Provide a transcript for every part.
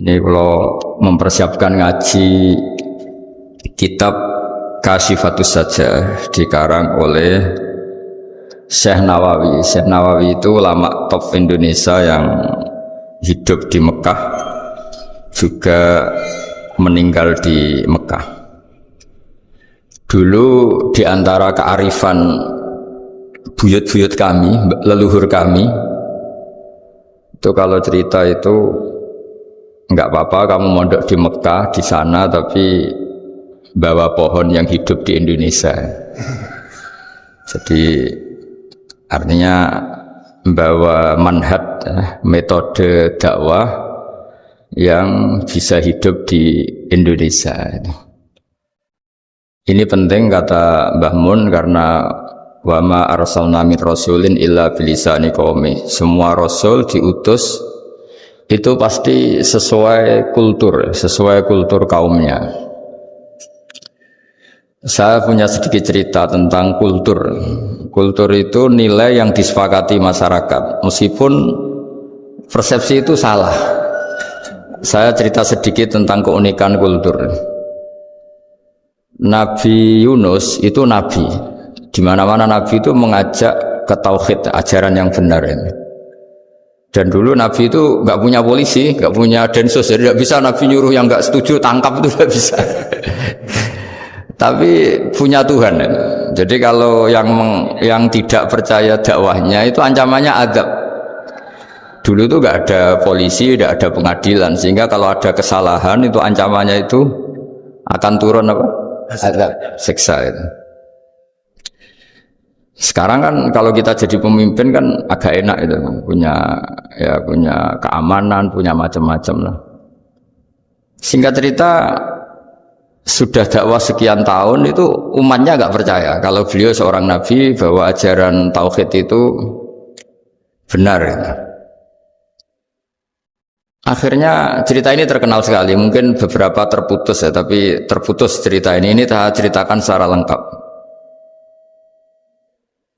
Ini kalau mempersiapkan ngaji kitab Kasyifatus Sajjah dikarang oleh Syekh Nawawi. Syekh Nawawi itu ulama top Indonesia yang hidup di Mekah, juga meninggal di Mekah. Dulu di antara kearifan buyut-buyut kami, leluhur kami, itu kalau cerita itu enggak apa-apa kamu mondok di Mekah di sana tapi bawa pohon yang hidup di Indonesia. Jadi artinya membawa manhaj, metode dakwah yang bisa hidup di Indonesia. Ini penting kata Mbah Mun karena wa ma arsalna min rasulin illa bilisani qaumi. Semua rasul diutus itu pasti sesuai kultur kaumnya. Saya punya sedikit cerita tentang kultur. Kultur itu nilai yang disepakati masyarakat, meskipun persepsi itu salah. Saya cerita sedikit tentang keunikan kultur. Nabi Yunus itu nabi. Di mana-mana nabi itu mengajak ke tauhid, ajaran yang benar ini. Dan dulu Nabi itu nggak punya polisi, nggak punya densus, jadi nggak bisa Nabi nyuruh yang nggak setuju tangkap, itu nggak bisa. Tapi punya Tuhan. Jadi kalau yang tidak percaya dakwahnya itu ancamannya azab. Dulu itu nggak ada polisi, nggak ada pengadilan, sehingga kalau ada kesalahan itu ancamannya itu akan turun apa? Azab, siksa itu. Sekarang kan kalau kita jadi pemimpin kan agak enak itu, punya keamanan, punya macam-macam lah. Singkat cerita, sudah dakwah sekian tahun itu umatnya nggak percaya kalau beliau seorang nabi bahwa ajaran tauhid itu benar. Akhirnya cerita ini terkenal sekali, mungkin beberapa terputus ya, tapi terputus cerita ini saya ceritakan secara lengkap.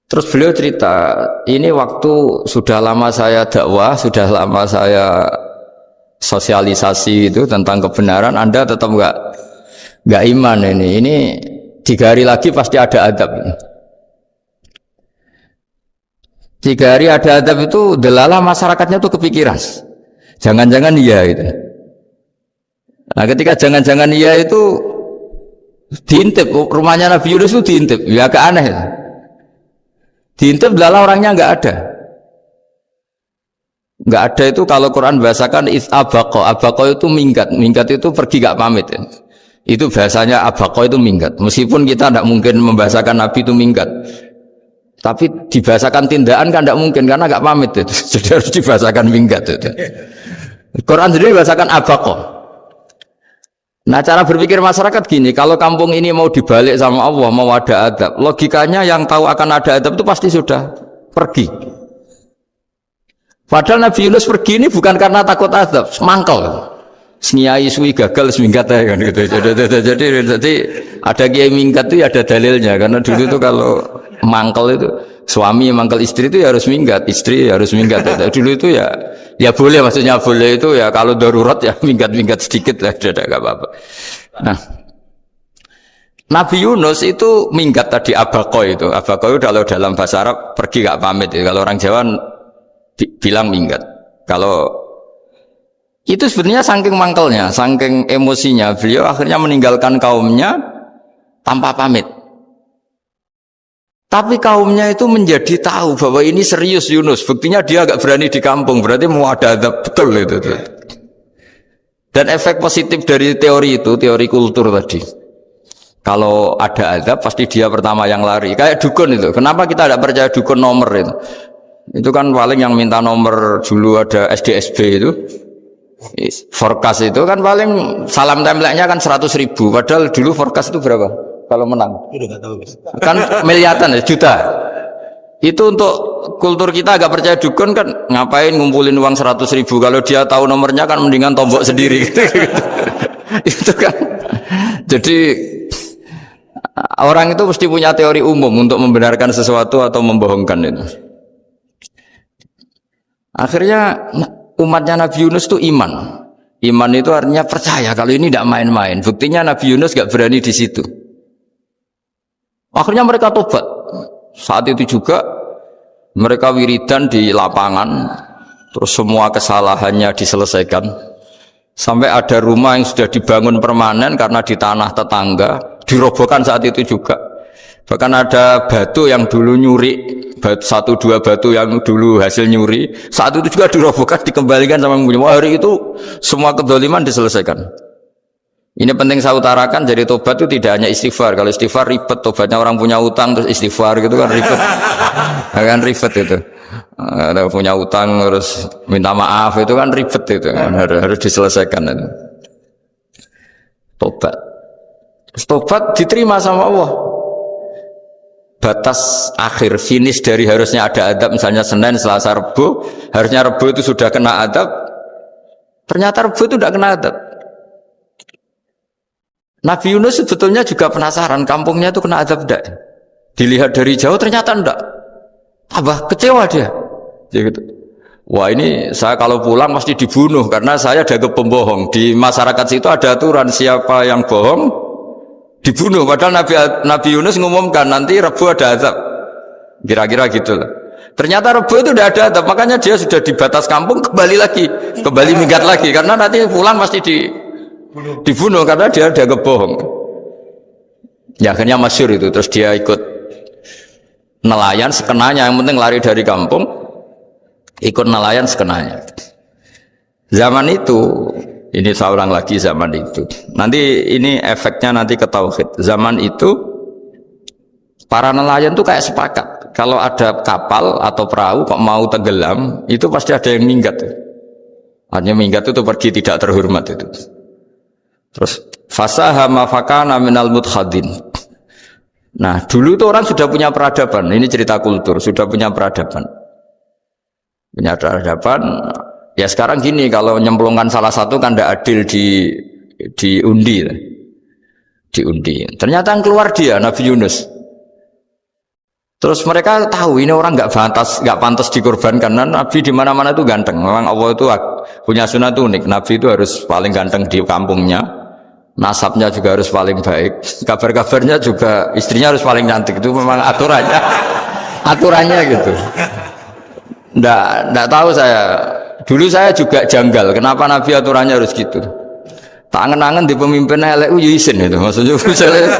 Terus beliau cerita, ini waktu sudah lama saya dakwah, sudah lama saya sosialisasi itu tentang kebenaran, Anda tetap nggak iman ini 3 hari lagi pasti ada adab. 3 hari ada adab itu delalah masyarakatnya tuh kepikiran, jangan-jangan iya itu. Nah ketika jangan-jangan iya itu diintip, rumahnya Nabi Yunus itu diintip, ya agak aneh itu. Diintip adalah orangnya nggak ada itu kalau Quran bahasakan abaqo itu minggat itu pergi nggak pamit ya. Itu bahasanya abaqo itu minggat, meskipun kita tidak mungkin membahasakan Nabi itu minggat, tapi dibahasakan tindakan kan tidak mungkin karena nggak pamit itu. Jadi harus dibahasakan minggat itu. Quran sendiri bahasakan abaqo. Nah cara berpikir masyarakat gini, kalau kampung ini mau dibalik sama Allah, mau ada adab, logikanya yang tahu akan ada adab itu pasti sudah pergi. Padahal Nabi Yunus pergi ini bukan karena takut adab, mangkel. Seniai suwi gagal seminggat ya kan gitu. Jadi ada kiai minggat itu ada dalilnya, karena dulu itu kalau mangkel itu suami mangkel istri itu ya harus minggat, istri harus minggat. Dulu itu ya boleh, maksudnya boleh itu ya kalau darurat ya minggat sedikit lah, tidak apa-apa. Nah, Nabi Yunus itu minggat tadi abaqo itu kalau dalam bahasa Arab pergi gak pamit ya. Kalau orang Jawa bilang minggat. Kalau itu sebenarnya saking mangkelnya, saking emosinya, beliau akhirnya meninggalkan kaumnya tanpa pamit. Tapi kaumnya itu menjadi tahu bahwa ini serius Yunus, buktinya dia agak berani di kampung, berarti mau ada adab betul itu. Dan efek positif dari teori itu, teori kultur tadi, kalau ada adab pasti dia pertama yang lari, kayak dukun itu. Kenapa kita tidak percaya dukun nomor itu? Itu kan paling yang minta nomor dulu ada SDSB itu, forecast itu kan paling salam template-nya kan 100.000, padahal dulu forecast itu berapa? Kalau menang kan miliaran ya, juta. Itu untuk kultur kita agak percaya dukun kan, ngapain ngumpulin uang 100.000, kalau dia tahu nomornya kan mendingan tombok sendiri. Itu kan jadi orang itu mesti punya teori umum untuk membenarkan sesuatu atau membohongkan itu. Akhirnya umatnya Nabi Yunus itu iman. Iman itu artinya percaya kalau ini tidak main-main. Buktinya Nabi Yunus gak berani di situ. Akhirnya mereka tobat. Saat itu juga mereka wiridan di lapangan, terus semua kesalahannya diselesaikan. Sampai ada rumah yang sudah dibangun permanen karena di tanah tetangga, dirobohkan saat itu juga. Bahkan ada batu yang dulu nyuri, satu dua batu yang dulu hasil nyuri, saat itu juga dirobohkan, dikembalikan sama penghuni. Hari itu semua kedoliman diselesaikan. Ini penting saya utarakan, jadi tobat itu tidak hanya istighfar. Kalau istighfar ribet, tobatnya orang punya utang terus istighfar gitu kan ribet. Kan ribet itu. Ada punya utang terus minta maaf itu kan ribet itu kan, harus diselesaikan itu. Tobat. Tobat diterima sama Allah. Batas akhir finish dari harusnya ada adab misalnya Senin, Selasa, Rebu, harusnya Rebu itu sudah kena adab. Ternyata Rebu itu tidak kena adab. Nabi Yunus sebetulnya juga penasaran kampungnya itu kena azab tidak. Dilihat dari jauh ternyata enggak. Tambah kecewa dia. Gitu. Wah ini saya kalau pulang pasti dibunuh karena saya ada pembohong. Di masyarakat situ ada aturan siapa yang bohong dibunuh. Padahal Nabi Yunus ngumumkan nanti Rebu ada azab. Kira-kira gitu lah. Ternyata Rebu itu tidak ada azab. Makanya dia sudah di batas kampung kembali lagi. Kembali minggat lagi. Karena nanti pulang pasti dibunuh karena dia ada kebohong. Ya akhirnya masyhur itu. Terus dia ikut nelayan sekenanya, yang penting lari dari kampung, ikut nelayan sekenanya. Zaman itu, ini saya ulang lagi zaman itu. Nanti ini efeknya nanti ke tauhid. Zaman itu para nelayan tuh kayak sepakat. Kalau ada kapal atau perahu kok mau tenggelam, itu pasti ada yang minggat. Artinya minggat itu pergi tidak terhormat itu. Terus fasahama fakana minal mudkhadin. Nah, dulu itu orang sudah punya peradaban. Ini cerita kultur, sudah punya peradaban. Punya peradaban. Ya sekarang gini, kalau nyemplungkan salah satu kan tidak adil diundi. Diundi. Ternyata yang keluar dia Nabi Yunus. Terus mereka tahu ini orang nggak pantas dikorbankan. Karena Nabi di mana-mana itu ganteng. Memang Allah itu punya sunah itu unik. Nabi itu harus paling ganteng di kampungnya. Nasabnya juga harus paling baik, kabar-kabarnya juga istrinya harus paling cantik. Itu memang aturannya gitu. Nggak tahu saya. Dulu saya juga janggal. Kenapa Nabi aturannya harus gitu? Tangan-tangan di pemimpin elek izin itu. Maksudnya misalnya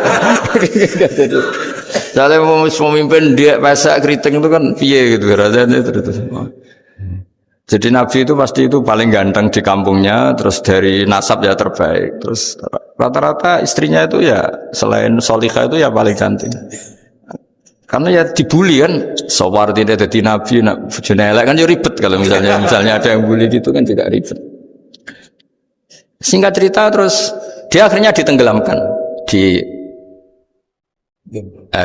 pemimpin dia pasak keriting itu kan piye gitu rasanya terus. Jadi Nabi itu pasti itu paling ganteng di kampungnya, terus dari nasab ya terbaik, terus rata-rata istrinya itu ya selain solihah itu ya paling cantik. Karena ya dibully kan, sawar tidak jadi Nabi, bujune elek kan ya ribet kalau misalnya ada yang bully gitu kan juga ribet. Singkat cerita terus dia akhirnya ditenggelamkan,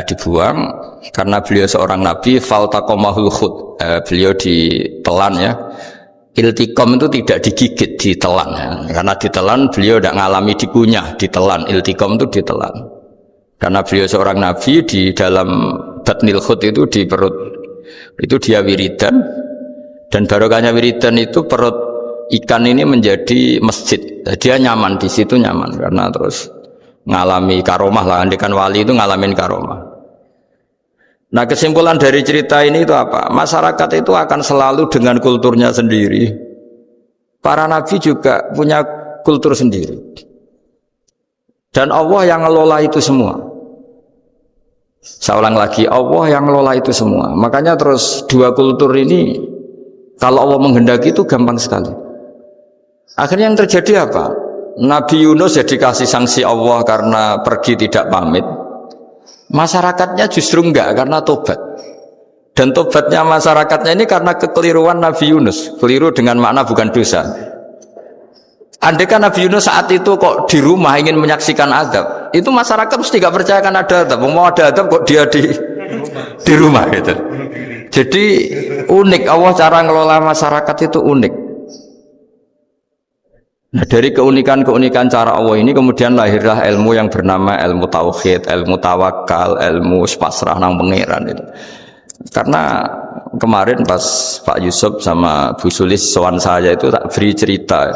dibuang karena beliau seorang nabi. Faltaqamahul khut, beliau ditelan ya. Iltiqam itu tidak digigit, ditelan ya. Karena ditelan beliau tidak ngalami dikunyah, ditelan. Iltiqam itu ditelan karena beliau seorang nabi. Di dalam batnil khut itu di perut itu dia wiridan, dan barokahnya wiridan itu perut ikan ini menjadi masjid. Dia nyaman di situ, nyaman karena terus ngalami karomah lah. Andikan wali itu ngalamin karomah. Nah kesimpulan dari cerita ini itu apa? Masyarakat itu akan selalu dengan kulturnya sendiri. Para nabi juga punya kultur sendiri. Dan Allah yang ngelola itu semua. Saya ulang lagi, Allah yang ngelola itu semua. Makanya terus dua kultur ini kalau Allah menghendaki itu gampang sekali. Akhirnya yang terjadi apa? Nabi Yunus jadi kasih sanksi Allah karena pergi tidak pamit. Masyarakatnya justru enggak karena tobat. Dan tobatnya masyarakatnya ini karena kekeliruan Nabi Yunus. Keliru dengan makna bukan dosa. Andaikan Nabi Yunus saat itu kok di rumah ingin menyaksikan adab, itu masyarakat mesti gak percaya kan ada adab. Mau ada adab kok dia di rumah gitu. Jadi unik, Allah cara ngelola masyarakat itu unik. Nah dari keunikan-keunikan cara Allah ini kemudian lahirlah ilmu yang bernama ilmu tauhid, ilmu tawakal, ilmu pasrah nang pangeran itu. Karena kemarin pas Pak Yusuf sama Bu Sulis sowan saya itu tak beri cerita.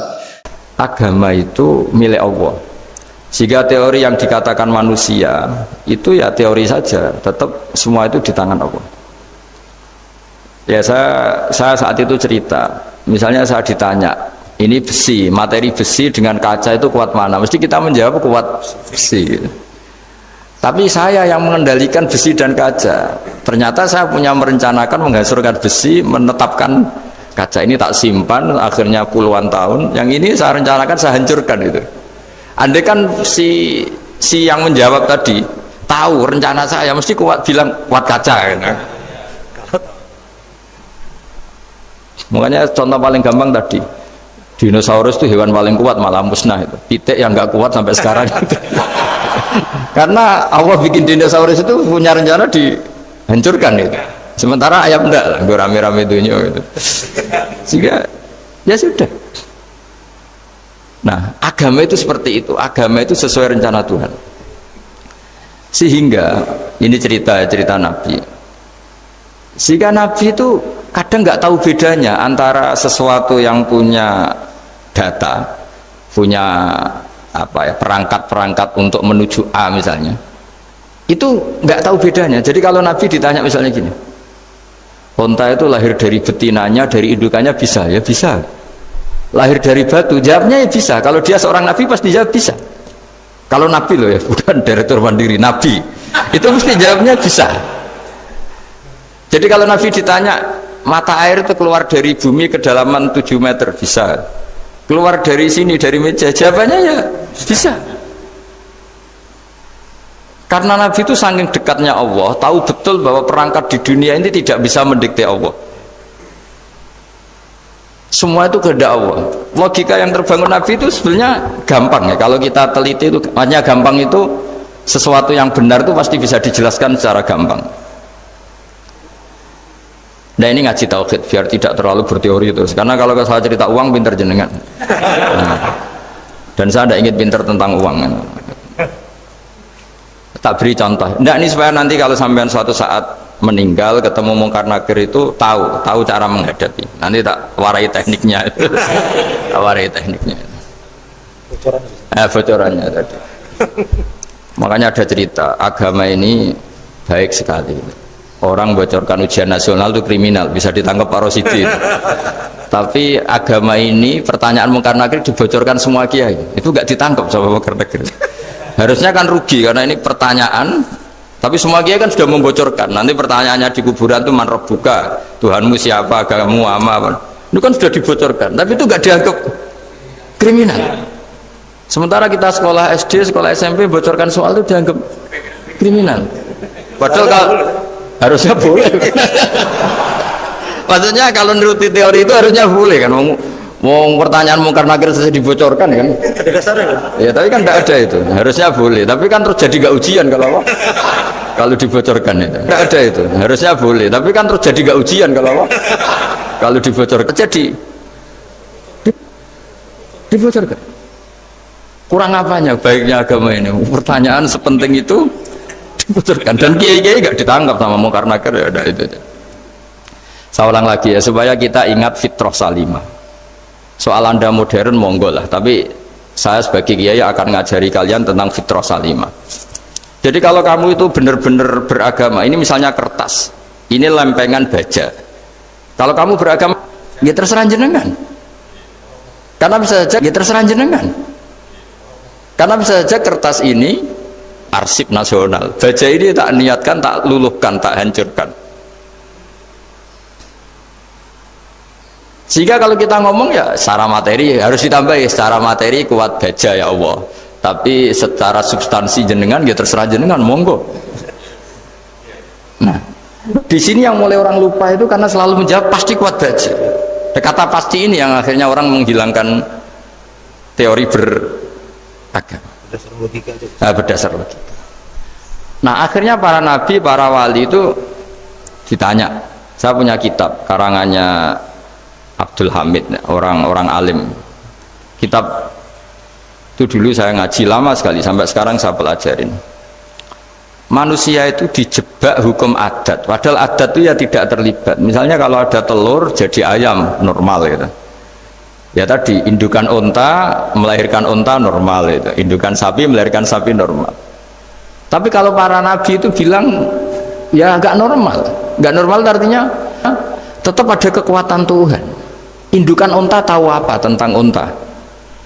agama itu milik Allah. Sehingga teori yang dikatakan manusia itu ya teori saja, tetap semua itu di tangan Allah. Ya saya saat itu cerita, misalnya saya ditanya, ini besi, materi besi dengan kaca itu kuat mana? Mesti kita menjawab kuat besi. Tapi saya yang mengendalikan besi dan kaca. Ternyata saya punya merencanakan menghancurkan besi, menetapkan kaca ini tak simpan, akhirnya puluhan tahun. Yang ini saya rencanakan saya hancurkan itu. Andai kan si yang menjawab tadi tahu rencana saya, mesti kuat bilang kuat kaca. Kan? Makanya contoh paling gampang tadi, dinosaurus itu hewan paling kuat malah musnah itu. Pitik yang nggak kuat sampai sekarang. Karena Allah bikin dinosaurus itu punya rencana dihancurkan itu. Sementara ayam enggak lah, gue rame-rame dunia gitu. Sehingga ya sudah. Nah, agama itu seperti itu. Agama itu sesuai rencana Tuhan. Sehingga ini cerita Nabi. Sehingga Nabi itu kadang nggak tahu bedanya antara sesuatu yang punya data, punya perangkat-perangkat untuk menuju A misalnya. Itu nggak tahu bedanya. Jadi kalau Nabi ditanya misalnya gini, onta itu lahir dari betinanya, dari indukannya bisa? Ya bisa. Lahir dari batu, jawabnya ya bisa. Kalau dia seorang nabi pasti jawab bisa. Kalau nabi loh ya, bukan direktur mandiri, nabi. Itu mesti jawabnya bisa. Jadi kalau nabi ditanya, mata air itu keluar dari bumi kedalaman 7 meter, bisa. Keluar dari sini, dari meja, jawabannya ya bisa. Karena nabi itu saking dekatnya Allah, tahu betul bahwa perangkat di dunia ini tidak bisa mendikte Allah. Semua itu kehendak Allah. Logika yang terbangun Nabi itu sebenarnya gampang ya. Kalau kita teliti itu hanya gampang, itu sesuatu yang benar itu pasti bisa dijelaskan secara gampang. Nah ini ngaji tauhid biar tidak terlalu berteori itu. Karena kalau saya cerita uang pinter jenengan. Nah, dan saya tidak ingin pinter tentang uang. Tak beri contoh. Nah ini supaya nanti kalau sampean suatu saat meninggal ketemu mungkar nakir itu tahu cara menghadapi. Nanti tak warai tekniknya. Warai tekniknya. Bocorannya tadi. Makanya ada cerita agama ini baik sekali. Orang bocorkan ujian nasional itu kriminal, bisa ditangkap Pak Rosidi. Tapi agama ini pertanyaan mungkar nakir dibocorkan semua kiai, itu nggak ditangkap sama mungkar nakir. Harusnya kan rugi karena ini pertanyaan. Tapi semua kiai kan sudah membocorkan. Nanti pertanyaannya di kuburan itu man rabbuka, Tuhanmu siapa, agamamu apa. Itu kan sudah dibocorkan. Tapi itu nggak dianggap kriminal. Sementara kita sekolah SD, sekolah SMP bocorkan soal itu dianggap kriminal. Padahal kalau harusnya boleh. Maksudnya kalau menuruti teori itu harusnya boleh kan. Mau pertanyaan mungkar nakir saja dibocorkan kan? Ada dasarnya kan? Ya tapi kan tidak ada itu. Harusnya boleh. Tapi kan terus jadi nggak ujian kalau dibocorkan itu. Tidak ada itu. Harusnya boleh. Tapi kan terus jadi nggak ujian kalau dibocorkan. Jadi dibocorkan. Kurang apanya baiknya agama ini? Pertanyaan sepenting itu dibocorkan. Dan kiai-kiai nggak ditangkap sama mungkar nakir, ya ada itu. Saya ulang lagi ya supaya kita ingat fitrah salimah. Soal Anda modern monggo lah, tapi saya sebagai kiai akan ngajari kalian tentang fitrah salimah. Jadi kalau kamu itu benar-benar beragama, ini misalnya kertas, ini lempengan baja. Kalau kamu beragama, ya terserah jenengan. Karena bisa saja, ya terserah jenengan. Karena bisa saja kertas ini arsip nasional. Baja ini tak niatkan, tak luluhkan, tak hancurkan. Sehingga kalau kita ngomong ya secara materi harus ditambah ya, secara materi kuat baja ya Allah. Tapi secara substansi jenengan ya terserah jenengan, monggo. Nah, di sini yang mulai orang lupa itu karena selalu menjawab pasti kuat baja. Kata pasti ini yang akhirnya orang menghilangkan teori beragama. Berdasar logika. Nah, akhirnya para nabi, para wali itu ditanya. Saya punya kitab karangannya Abdul Hamid, orang alim. Kitab itu dulu saya ngaji lama sekali, sampai sekarang saya pelajarin. Manusia itu dijebak hukum adat, padahal adat itu ya tidak terlibat. Misalnya kalau ada telur jadi ayam normal gitu. Ya tadi indukan unta melahirkan unta normal itu, indukan sapi melahirkan sapi normal. Tapi kalau para nabi itu bilang ya nggak normal, nggak normal artinya tetap ada kekuatan Tuhan. Indukan unta tahu apa tentang unta?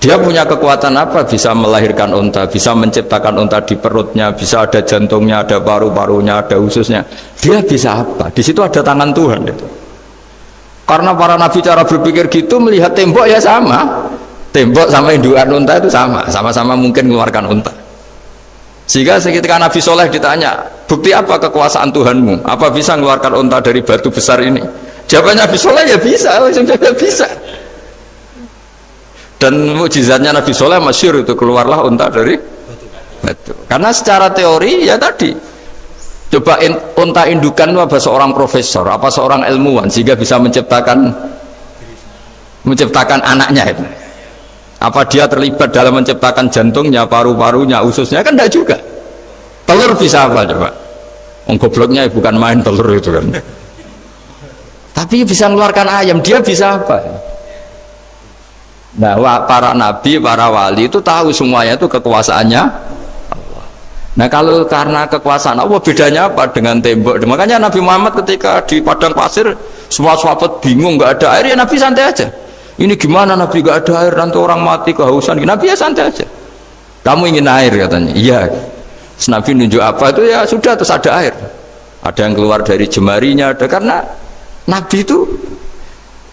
Dia punya kekuatan apa? Bisa melahirkan unta, bisa menciptakan unta di perutnya, bisa ada jantungnya, ada paru-parunya, ada ususnya. Dia bisa apa? Di situ ada tangan Tuhan itu. Karena para nabi cara berpikir gitu, melihat tembok ya sama, tembok sama indukan unta itu sama-sama mungkin mengeluarkan unta. Sehingga ketika Nabi Soleh ditanya, bukti apa kekuasaan Tuhanmu? Apa bisa mengeluarkan unta dari batu besar ini? Jawabannya Nabi Soleh ya bisa, ya bisa. Dan mukjizatnya Nabi Soleh masyhur itu, keluarlah unta dari batu. Karena secara teori ya tadi, coba unta indukan itu apa seorang profesor, apa seorang ilmuwan sehingga bisa menciptakan anaknya itu. Apa dia terlibat dalam menciptakan jantungnya, paru-parunya, ususnya? Kan enggak juga. Telur bisa apa coba? Gobloknya bukan main telur itu kan. Tapi bisa mengeluarkan ayam, dia bisa apa? Nah, para nabi, para wali itu tahu semuanya itu kekuasaannya. Nah kalau karena kekuasaan Allah, bedanya apa dengan tembok? Makanya Nabi Muhammad ketika di padang pasir semua sahabat bingung, nggak ada air, ya Nabi santai aja. Ini gimana Nabi nggak ada air, nanti orang mati kehausan. Nabi ya santai aja. Kamu ingin air katanya? Iya. Terus Nabi nunjuk apa itu ya sudah, terus ada air. Ada yang keluar dari jemarinya, ada. Karena Nabi itu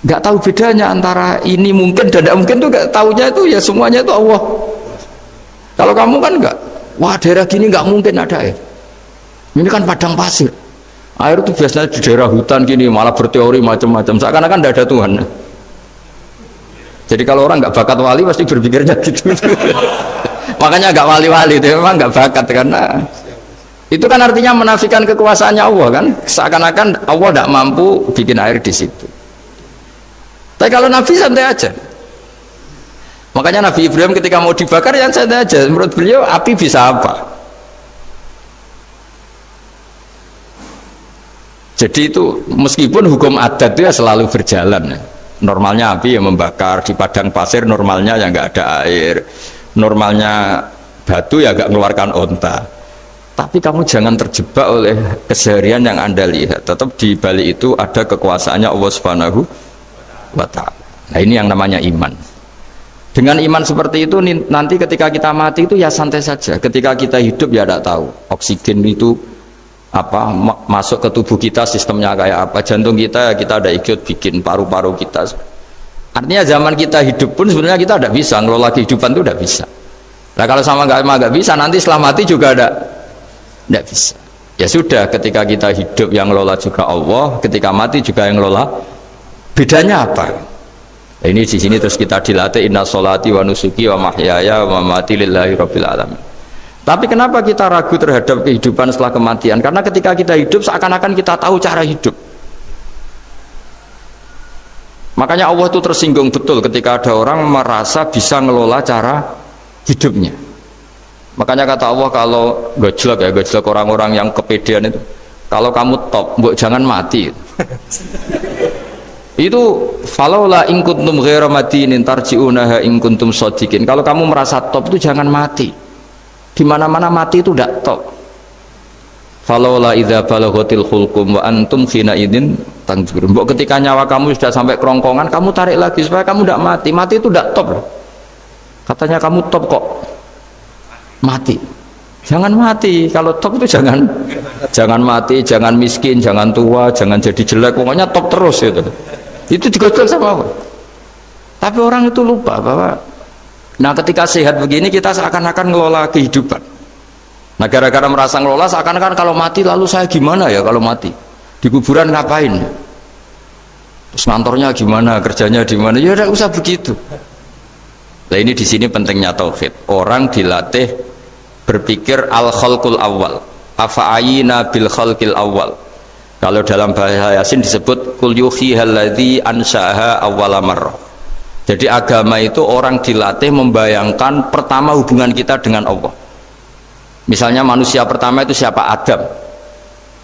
nggak tahu bedanya antara ini mungkin dan tidak mungkin, tuh nggak tahunya itu ya semuanya itu Allah. Kalau kamu kan nggak. Wah daerah gini nggak mungkin ada air, ini kan padang pasir, air itu biasanya di daerah hutan gini malah berteori macam-macam, seakan-akan tidak ada Tuhan. Jadi kalau orang nggak bakat wali pasti berpikirnya gitu. Makanya nggak wali-wali itu memang nggak bakat, karena itu kan artinya menafikan kekuasaannya Allah kan, seakan-akan Allah tidak mampu bikin air di situ. Tapi kalau Nabi santai aja. Makanya Nabi Ibrahim ketika mau dibakar yang santai aja, menurut beliau api bisa apa? Jadi itu meskipun hukum adat itu ya selalu berjalan. Normalnya api yang membakar, di padang pasir normalnya ya nggak ada air, normalnya batu ya nggak mengeluarkan onta. Tapi kamu jangan terjebak oleh keseharian yang Anda lihat. Tetap di balik itu ada kekuasaannya Allah Subhanahu wa Ta'ala. Nah ini yang namanya iman. Dengan iman seperti itu nanti ketika kita mati itu ya santai saja. Ketika kita hidup ya tidak tahu oksigen itu apa masuk ke tubuh kita sistemnya kayak apa, jantung kita ya kita ada ikut bikin, paru-paru kita. Artinya zaman kita hidup pun sebenarnya kita tidak bisa ngelola kehidupan, itu tidak bisa. Nah kalau sama nggak bisa, nanti setelah mati juga tidak bisa. Ya sudah, ketika kita hidup yang ngelola juga Allah, ketika mati juga yang ngelola. Bedanya apa? Nah, ini di sini terus kita dilatih, inna sholati wa nusuki wa mahyaya wa mamati lillahi rabbil alamin. Tapi kenapa kita ragu terhadap kehidupan setelah kematian? Karena ketika kita hidup seakan-akan kita tahu cara hidup. Makanya Allah itu tersinggung betul ketika ada orang merasa bisa ngelola cara hidupnya. Makanya kata Allah, kalau gojlok orang-orang yang kepedean itu, kalau kamu top, jangan mati. Itu falaula in kuntum ghaira madinin tarji'unaha in kuntum shadiqin. Kalau kamu merasa top itu jangan mati. Di mana-mana mati itu tidak top. Falaula idza balaghatil khulqum wa antum khina idin tanzurun. Mbok ketika nyawa kamu sudah sampai kerongkongan, kamu tarik lagi supaya kamu tidak mati. Mati itu tidak top. Katanya kamu top kok mati. Jangan mati. Kalau top itu jangan mati, jangan miskin, jangan tua, jangan jadi jelek. Pokoknya top terus itu. Itu digosok sama Allah. Tapi orang itu lupa bahwa nah ketika sehat begini kita seakan-akan ngelola kehidupan. Nah gara-gara merasa ngelola seakan-akan kalau mati lalu saya gimana ya kalau mati? Di kuburan ngapain? Terus kantornya gimana, kerjanya di mana? Ya udah usah begitu. Nah ini di sini pentingnya tauhid. Orang dilatih berpikir al khalqul awal. Afa'ayina bil khalqil awal. Kalau dalam bahasa Yasin disebut kul yuhi halladzi ansha'aha awwala marrah. Jadi agama itu orang dilatih membayangkan pertama hubungan kita dengan Allah. Misalnya manusia pertama itu siapa? Adam.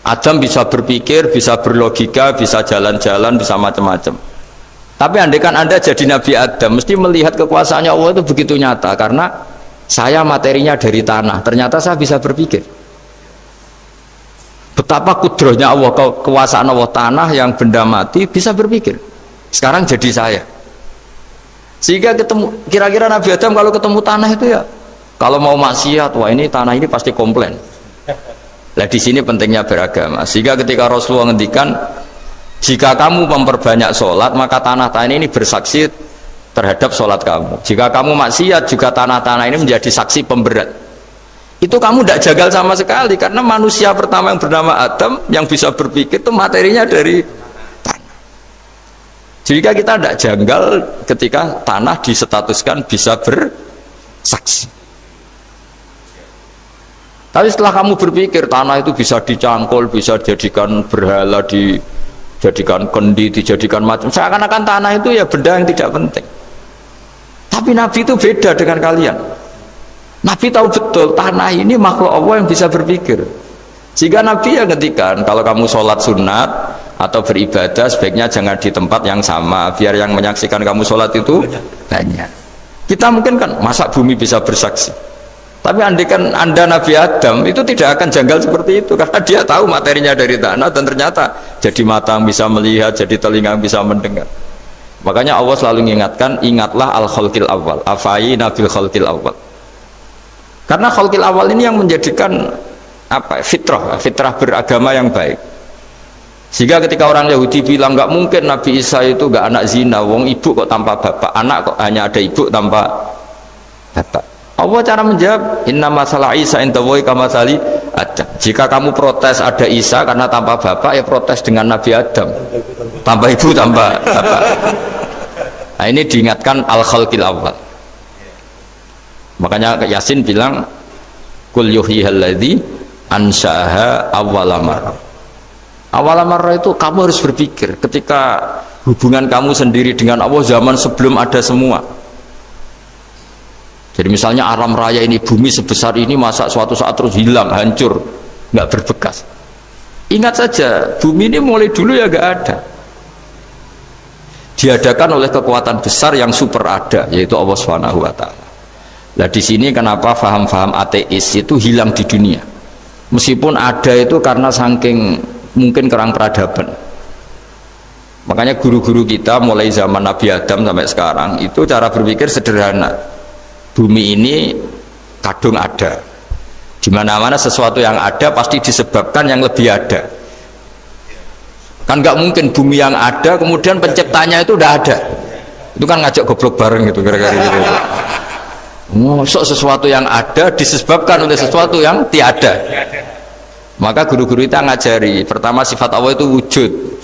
Adam bisa berpikir, bisa berlogika, bisa jalan-jalan, bisa macam-macam. Tapi andaikan Anda jadi Nabi Adam, mesti melihat kekuasaannya Allah itu begitu nyata, karena saya materinya dari tanah, ternyata saya bisa berpikir. Betapa kudrohnya Allah, kekuasaan Allah, tanah yang benda mati bisa berpikir. Sekarang jadi saya. Sehingga ketemu, kira-kira Nabi Adam kalau ketemu tanah itu ya, kalau mau maksiat, wah ini tanah ini pasti komplain. Nah di sini pentingnya beragama. Sehingga ketika Rasulullah ngendikan, jika kamu memperbanyak sholat, maka tanah-tanah ini bersaksi terhadap sholat kamu. Jika kamu maksiat, juga tanah-tanah ini menjadi saksi pemberat. Itu kamu tidak jagal sama sekali, karena manusia pertama yang bernama Adam yang bisa berpikir itu materinya dari tanah. Jika kita tidak janggal ketika tanah disetatuskan bisa bersaksi. Tapi setelah kamu berpikir tanah itu bisa dicangkul, bisa dijadikan berhala, dijadikan kendi, dijadikan macam, seakan-akan tanah itu ya benda yang tidak penting. Tapi Nabi itu beda dengan kalian. Nabi tahu betul tanah ini makhluk Allah yang bisa berpikir. Sehingga Nabi ya ngetikan, kalau kamu sholat sunat atau beribadah sebaiknya jangan di tempat yang sama, biar yang menyaksikan kamu sholat itu banyak. Kita mungkin kan masa bumi bisa bersaksi, tapi andaikan Anda Nabi Adam itu tidak akan janggal seperti itu, karena dia tahu materinya dari tanah dan ternyata jadi mata yang bisa melihat, jadi telinga yang bisa mendengar. Makanya Allah selalu mengingatkan, ingatlah al-khalqil awal, afayina bil khalqil awal. Karena khalqil awal ini yang menjadikan apa? Fitrah beragama yang baik. Sehingga ketika orang Yahudi bilang nggak mungkin Nabi Isa itu nggak anak zina, wong ibu kok tanpa bapak, anak kok hanya ada ibu tanpa bapak. Allah cara menjawab, inna masalah Isa intawoy kamasali Adam. Jika kamu protes ada Isa karena tanpa bapak, ya protes dengan Nabi Adam, tanpa ibu tanpa bapak. Nah ini diingatkan al-khalqil awal. Makanya Yasin bilang, kul yuhyihalladzi ansha'aha awwalamar. Awalamar itu kamu harus berpikir ketika hubungan kamu sendiri dengan Allah zaman sebelum ada semua. Jadi misalnya alam raya ini, bumi sebesar ini, masa suatu saat terus hilang, hancur, nggak berbekas. Ingat saja, bumi ini mulai dulu ya nggak ada. Diadakan oleh kekuatan besar yang super ada, yaitu Allah Subhanahu wa Ta'ala. Nah di sini kenapa faham-faham ateis itu hilang di dunia. Meskipun ada itu karena saking mungkin kurang peradaban. Makanya guru-guru kita mulai zaman Nabi Adam sampai sekarang itu cara berpikir sederhana. Bumi ini kadung ada, di mana-mana sesuatu yang ada pasti disebabkan yang lebih ada. Kan nggak mungkin bumi yang ada kemudian penciptanya itu udah ada. Itu kan ngajak goblok bareng gitu kira-kira gitu. Masuk sesuatu yang ada disebabkan oleh sesuatu yang tiada. Maka guru-guru kita ngajari pertama sifat Allah itu wujud.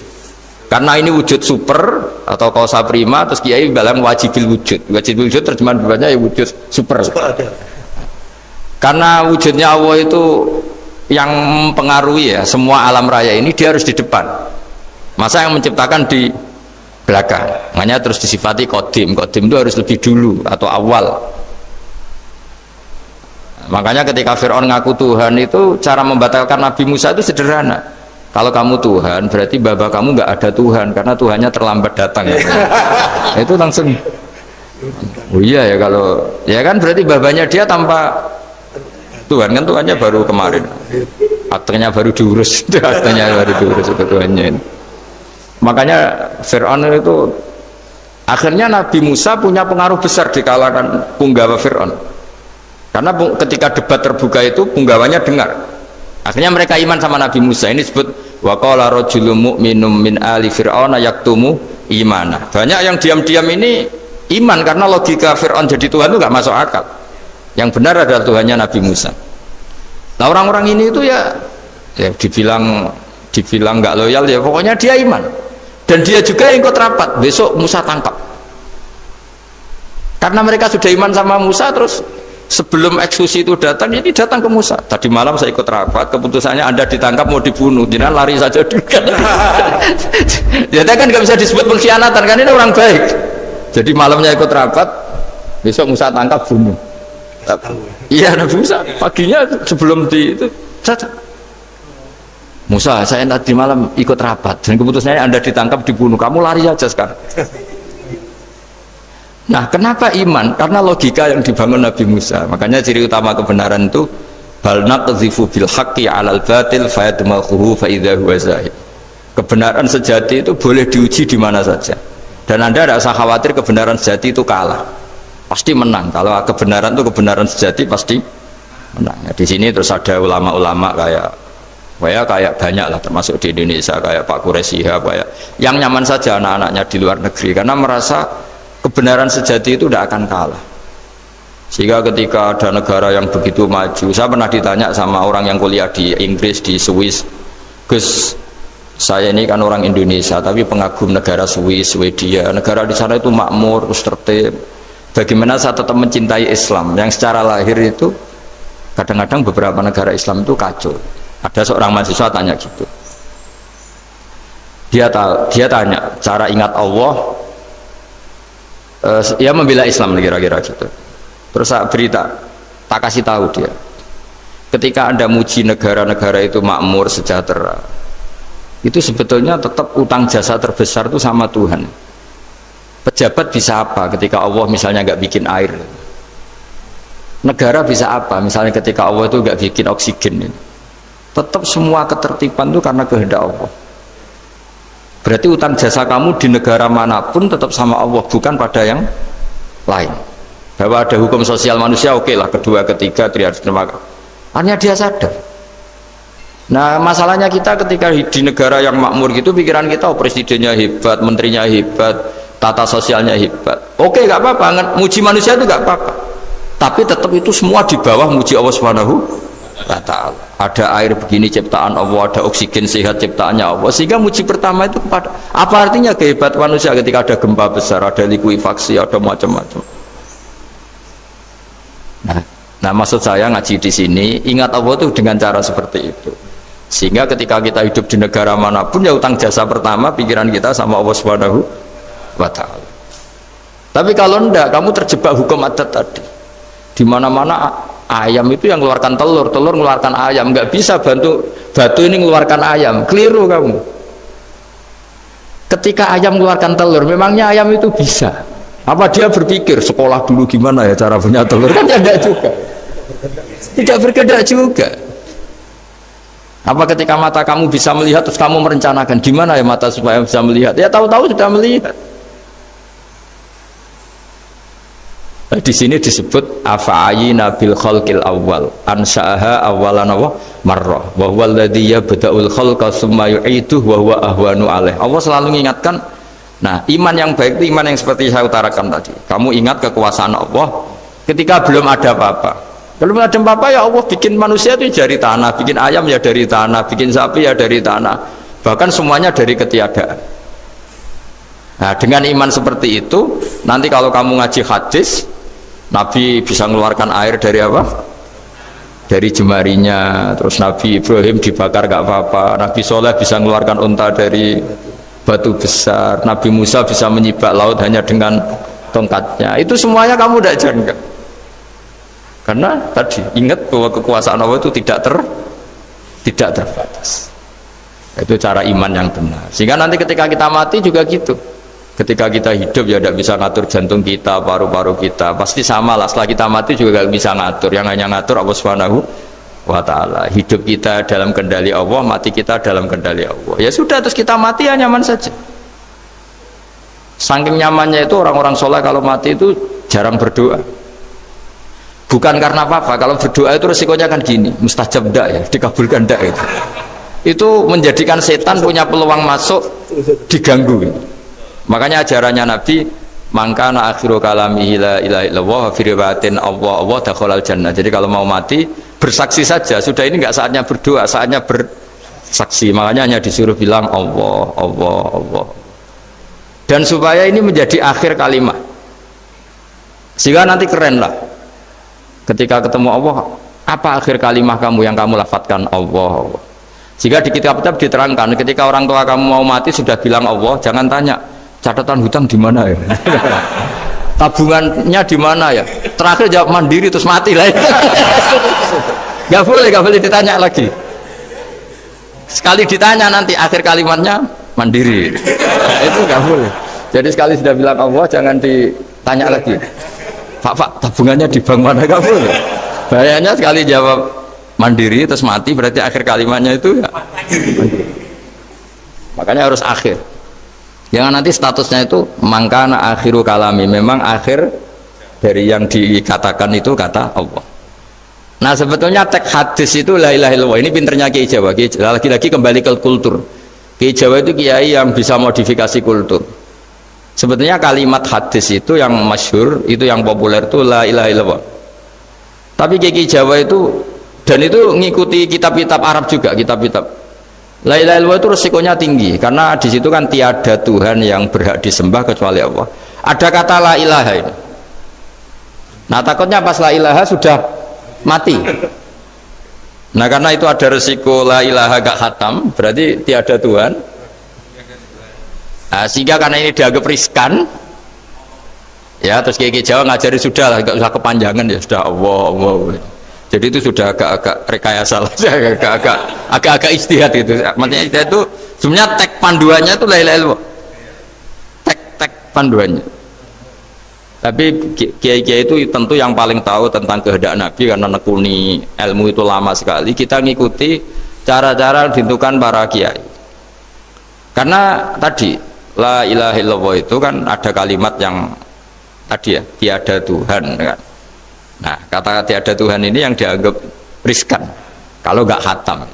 Karena ini wujud super atau kausa prima, terus kiai bilang wajibil wujud. Wajibil wujud terjemahan bawahnya ya wujud super. Karena wujudnya Allah itu yang mempengaruhi ya semua alam raya ini, dia harus di depan. Masa yang menciptakan di belakang. Makanya terus disifati qadim. Qadim itu harus lebih dulu atau awal. Makanya ketika Fir'aun ngaku Tuhan itu cara membatalkan Nabi Musa itu sederhana. Kalau kamu Tuhan berarti baba kamu nggak ada Tuhan karena Tuhannya terlambat datang. Itu langsung oh iya ya, kalau ya kan berarti babanya dia tanpa Tuhan, kan Tuhannya baru kemarin, aktenya baru diurus. Aktenya baru diurus itu Tuhannya. Makanya Fir'aun itu akhirnya Nabi Musa punya pengaruh besar di kalangan punggawa Fir'aun. Karena ketika debat terbuka itu punggawanya dengar. Akhirnya mereka iman sama Nabi Musa. Ini disebut wa qala rajulun mu'minun min ali fir'auna yaktumu imana. Banyak yang diam-diam ini iman karena logika Fir'aun jadi Tuhan itu nggak masuk akal. Yang benar adalah Tuhannya Nabi Musa. Nah orang-orang ini itu ya dibilang nggak loyal ya, pokoknya dia iman. Dan dia juga yang ikut rapat. Besok Musa tangkap. Karena mereka sudah iman sama Musa, terus sebelum eksekusi itu datang, ini datang ke Musa. Tadi malam saya ikut rapat, keputusannya Anda ditangkap mau dibunuh, jangan lari saja dulu. Jadi kan nggak bisa disebut pengkhianatan, kan ini orang baik. Jadi malamnya ikut rapat, besok Musa tangkap bunuh. Iya Nabi Musa paginya sebelum itu saja. Musa, saya tadi malam ikut rapat dan keputusannya Anda ditangkap dibunuh, kamu lari saja sekarang. Nah, kenapa iman? Karena logika yang dibangun Nabi Musa. Makanya ciri utama kebenaran itu bal naqdhifu bil haqqi 'alal batil fayadmaghuhu fa idza huwa zahid. Kebenaran sejati itu boleh diuji di mana saja. Dan Anda tidak usah khawatir kebenaran sejati itu kalah. Pasti menang. Kalau kebenaran itu kebenaran sejati pasti menang. Ya, di sini terus ada ulama-ulama kayak banyak lah, termasuk di Indonesia kayak Pak Quraisy Shihab, kayak yang nyaman saja anak-anaknya di luar negeri karena merasa kebenaran sejati itu tidak akan kalah. Sehingga ketika ada negara yang begitu maju, saya pernah ditanya sama orang yang kuliah di Inggris, di Swiss, Gus, saya ini kan orang Indonesia tapi pengagum negara Swiss, Swedia, negara di sana itu makmur, terus tertib, bagaimana saya tetap mencintai Islam yang secara lahir itu kadang-kadang beberapa negara Islam itu kacau. Ada seorang mahasiswa tanya gitu, dia tanya cara ingat Allah, ya membela Islam kira-kira gitu. Terus saya tak kasih tahu dia, ketika Anda muji negara-negara itu makmur, sejahtera, itu sebetulnya tetap utang jasa terbesar itu sama Tuhan. Pejabat bisa apa ketika Allah misalnya nggak bikin air? Negara bisa apa misalnya ketika Allah itu nggak bikin oksigen? Tetap semua ketertiban itu karena kehendak Allah. Berarti utang jasa kamu di negara manapun tetap sama Allah, bukan pada yang lain. Bahwa ada hukum sosial manusia, oke lah, kedua, ketiga, harus terima kasih. Hanya dia sadar. Nah, masalahnya kita ketika di negara yang makmur gitu, pikiran kita, oh presidennya hebat, menterinya hebat, tata sosialnya hebat. Oke, nggak apa-apa, muji manusia itu nggak apa-apa. Tapi tetap itu semua di bawah muji Allah Subhanahu wa Ta'ala. Ada air begini ciptaan Allah, ada oksigen sehat ciptaannya Allah. Sehingga muji pertama itu kepada apa artinya kehebatan manusia ketika ada gempa besar, ada likuifaksi, ada macam-macam. Nah, maksud saya ngaji di sini, ingat Allah itu dengan cara seperti itu. Sehingga ketika kita hidup di negara manapun, ya utang jasa pertama pikiran kita sama Allah Subhanahu wa Ta'ala. Tapi kalau enggak, kamu terjebak hukum adat tadi. Di mana-mana ayam itu yang mengeluarkan telur, telur mengeluarkan ayam, nggak bisa bantu batu ini mengeluarkan ayam, keliru kamu. Ketika ayam mengeluarkan telur, memangnya ayam itu bisa? Apa dia berpikir sekolah dulu gimana ya cara punya telur? Kan tidak juga. Tidak berkehendak juga. Apa ketika mata kamu bisa melihat terus kamu merencanakan gimana ya mata supaya bisa melihat? Ya tahu-tahu sudah melihat. Nah, di sini disebut afa'ayina bil khalqil awal ansa'aha awalan marrah wa huwa alladhi yabda'ul khalqa tsumma yu'iduhu wa huwa ahwanu alaih. Allah selalu mengingatkan. Nah, iman yang baik itu iman yang seperti saya utarakan tadi. Kamu ingat kekuasaan Allah ketika belum ada apa-apa. Belum ada apa-apa ya Allah bikin manusia itu dari tanah, bikin ayam ya dari tanah, bikin sapi ya dari tanah. Bahkan semuanya dari ketiadaan. Nah, dengan iman seperti itu, nanti kalau kamu ngaji hadis, Nabi bisa mengeluarkan air dari apa? Dari jemarinya. Terus Nabi Ibrahim dibakar gak apa-apa. Nabi Soleh bisa mengeluarkan unta dari batu besar. Nabi Musa bisa menyibak laut hanya dengan tongkatnya. Itu semuanya kamu tidak jangka. Karena tadi ingat bahwa kekuasaan Allah itu tidak terbatas. Itu cara iman yang benar. Sehingga nanti ketika kita mati juga gitu. Ketika kita hidup ya tidak bisa ngatur jantung kita, paru-paru kita. Pasti sama lah. Setelah kita mati juga tidak bisa ngatur. Yang hanya ngatur Allah Subhanahu wa Ta'ala. Hidup kita dalam kendali Allah, mati kita dalam kendali Allah. Ya sudah, terus kita mati ya nyaman saja. Saking nyamannya itu orang-orang soleh kalau mati itu jarang berdoa. Bukan karena apa-apa, kalau berdoa itu resikonya kan gini, mustajab ndak ya, dikabulkan ndak itu. Itu menjadikan setan punya peluang masuk, diganggu. Makanya ajarannya Nabi, mangkana akhiru kalamihi la ilaha illallah fi riwayatin Allah dakhalal jannah. Jadi kalau mau mati bersaksi saja, sudah ini enggak saatnya berdoa, saatnya bersaksi. Makanya hanya disuruh bilang Allah, Allah, Allah. Dan supaya ini menjadi akhir kalimat. Sehingga nanti keren lah. Ketika ketemu Allah, apa akhir kalimat kamu yang kamu lafadzkan Allah, Allah. Jika di kitab-kitab diterangkan, ketika orang tua kamu mau mati sudah bilang Allah, jangan tanya catatan hutang di mana ya, tabungannya di mana ya. Terakhir jawab mandiri terus mati lah. Gak boleh ditanya lagi. Sekali ditanya nanti akhir kalimatnya mandiri. Itu gak boleh. Jadi sekali sudah bilang Allah, jangan tanya lagi. Pak, tabungannya di bank mana kamu? Bahayanya sekali jawab mandiri terus mati, berarti akhir kalimatnya itu ya mandiri. Makanya harus akhir. Jangan nanti statusnya itu mangkana akhiru kalami, memang akhir dari yang dikatakan itu kata Allah. Nah sebetulnya teks hadis itu la ilaha illallah. Ini pinternya Kiai Jawa. Lagi-lagi kembali ke kultur. Kiai Jawa itu kiai yang bisa modifikasi kultur. Sebetulnya kalimat hadis itu yang masyhur, itu yang populer itu la ilaha illallah. Tapi Kiai Jawa itu, dan itu ngikuti kitab-kitab Arab juga, kitab-kitab. La ilaha illallah itu resikonya tinggi karena di situ kan tiada Tuhan yang berhak disembah kecuali Allah. Ada kata la ilaha ini. Nah takutnya pas la ilaha sudah mati. Nah karena itu ada resiko la ilaha gak khatam, berarti tiada Tuhan. Nah, sehingga karena ini dianggap riskan, ya terus Kiai Jawa ngajari sudah lah, gak usah kepanjangan ya sudah Allah. Jadi itu sudah agak-agak rekayasa lah, agak-agak istihad gitu. Maksudnya istihad itu sebenarnya teks panduannya itu la ilaha illallah. Teks panduannya. Tapi kiai-kiai itu tentu yang paling tahu tentang kehendak Nabi karena nekuni ilmu itu lama sekali. Kita ngikuti cara-cara ditentukan para kiai. Karena tadi la ilaha illallah itu kan ada kalimat yang tadi ya, tiada Tuhan kan. Nah, kata tiada Tuhan ini yang dianggap riskan kalau nggak khatam.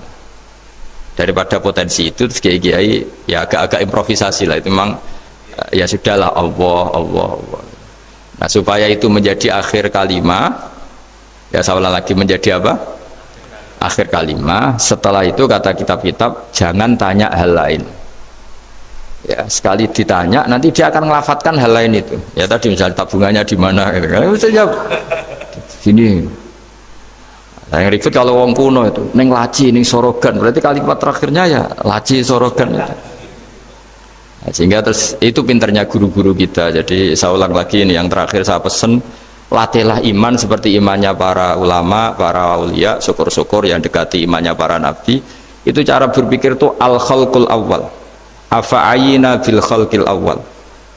Daripada potensi itu terus kiai-kiai ya agak-agak improvisasi lah, itu memang ya sudahlah Allah. Nah supaya itu menjadi akhir kalimat, ya saya ulang lagi menjadi apa? Akhir kalimat. Setelah itu kata kitab-kitab jangan tanya hal lain. Ya sekali ditanya nanti dia akan ngelafatkan hal lain itu. Ya tadi misalnya tabungannya di mana? Gitu. Kan bisa jawab. Sini. Nah, yang ribet kalau wong kuno itu, neng laci, neng sorogan. Berarti kalimat terakhirnya ya laci sorogan itu. Nah, sehingga terus itu pinternya guru-guru kita. Jadi saya ulang lagi ini yang terakhir saya pesen, latihlah iman seperti imannya para ulama, para aulia, syukur-syukur yang dekati imannya para nabi. Itu cara berpikir tuh al khalqul awal. Afa'ayina bil khalqil awal.